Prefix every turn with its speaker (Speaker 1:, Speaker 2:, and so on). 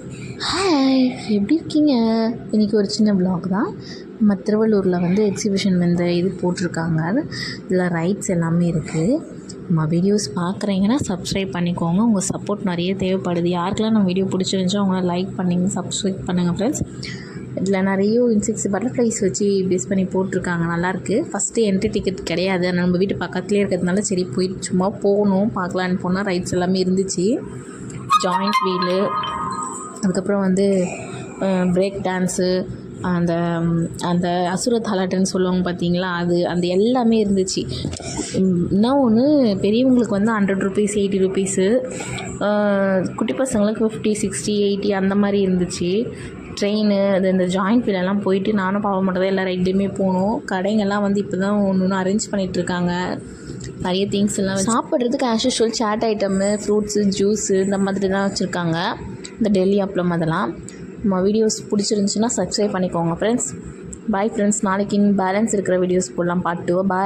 Speaker 1: Hi, எப்படி இருக்கீங்க? இன்றைக்கி ஒரு சின்ன vlog தான். நம்ம திருவள்ளூரில் வந்து எக்ஸிபிஷன் வந்து இது போட்டிருக்காங்க. இதில் ரைட்ஸ் எல்லாமே இருக்குது. நம்ம வீடியோஸ் பார்க்குறீங்கன்னா சப்ஸ்கிரைப் பண்ணிக்கோங்க. உங்கள் சப்போர்ட் நிறைய தேவைப்படுது. யாருக்கெல்லாம் நம்ம வீடியோ பிடிச்சிருந்துச்சோ அவங்களாம் லைக் பண்ணிங்க, சப்ஸ்கிரைப் பண்ணுங்கள் ஃப்ரெண்ட்ஸ். இதில் நிறைய இன்செக்ட்ஸ் பட்டர்ஃப்ளைஸ் வச்சு பேஸ் பண்ணி போட்டிருக்காங்க. நல்லாயிருக்கு. ஃபஸ்ட்டு என்ட்ரி டிக்கெட் கிடையாது. ஆனால் நம்ம வீட்டு பக்கத்துலேயே இருக்கிறதுனால சரி போயிட்டு சும்மா போகணும் பார்க்கலான்னு போனால் ரைட்ஸ் எல்லாமே இருந்துச்சு. ஜாயிண்ட் வீலு, அதுக்கப்புறம் வந்து பிரேக் டான்ஸு, அந்த அந்த அசுர தாலாட்டுன்னு சொல்லுவாங்க பார்த்தீங்களா, அது அந்த எல்லாமே இருந்துச்சு. இன்னும் ஒன்று, பெரியவங்களுக்கு வந்து 100 ருபீஸ், 80 ருபீஸு, குட்டி பசங்களுக்கு 50, 60, 80 அந்த மாதிரி இருந்துச்சு. ட்ரெயின் அது இந்த ஜாயிண்ட் வீலெல்லாம் போயிட்டு நானும் பாவ மட்டும் தான் எல்லா ரைட்லேயுமே போனோம். கடைங்கள்லாம் வந்து இப்போ தான் ஒன்று ஒன்று அரேஞ்ச் பண்ணிகிட்ருக்காங்க. நிறைய திங்ஸ் எல்லாம் சாப்பிட்றதுக்கு as usual chaat item, fruits, juice இந்த மாதிரி தான் வச்சுருக்காங்க. இந்த டெல்லி அப்பளம் அதெல்லாம். நம்ம வீடியோஸ் பிடிச்சிருந்துச்சின்னா சப்ஸ்கிரைப் பண்ணிக்கோங்க ஃப்ரெண்ட்ஸ். Bye friends. நாளைக்கு பேலன்ஸ் இருக்கிற வீடியோஸ் போடலாம், பார்ட் 2. பாய்.